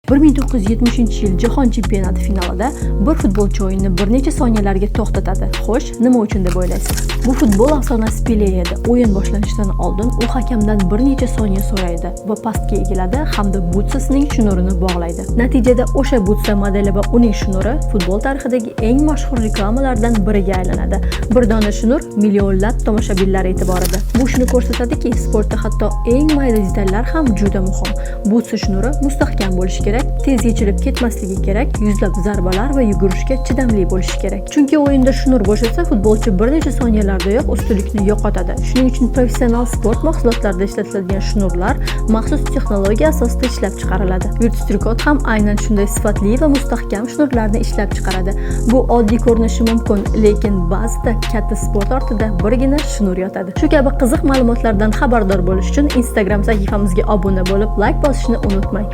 1970-yil Jahon chempionati finalida bir futbolchi o'yinni bir necha soniyalarga to'xtatadi. Xo'sh, nima uchun deb o'ylaysiz? Bu futbol afsonasi Pele edi. O'yin boshlanishidan oldin u hakamdan bir necha soniya so'raydi va pastga egiladi hamda butsasining shnurini bog'laydi. Natijada o'sha butsa modeli va uning shnuri futbol tarixidagi eng mashhur reklamalardan biriga aylanadi. Bir dona shnur millionlab tomoshabinlar e'tiborida. Bu shuni ko'rsatadiki, sportda hatto eng mayda detallar ham juda muhim. Butsa shnuri mustahkam bo'lishi kerak, tez yechilib ketmasligi kerak, yuzlab zarbalar va yugurishga chidamli bo'lishi kerak. Chunki o'yinda shnur bo'shasa, futbolchi bir necha soniyalardayoq ustunlikni yo'qotadi. Shuning uchun professional sport mahsulotlarida ishlatiladigan shnurlar maxsus texnologiya asosida ishlab chiqariladi. Virtus ham aynan shunday sifatli va mustahkam shnurlarni ishlab chiqaradi. Bu oddiy ko'rinishi mumkin, lekin ba'zida katta sport ortida birgina shnur yotadi. Shu kabi qiziq ma'lumotlardan xabardor bo'lish uchun Instagram sahifamizga obuna bo'lib, like bosishni unutmang.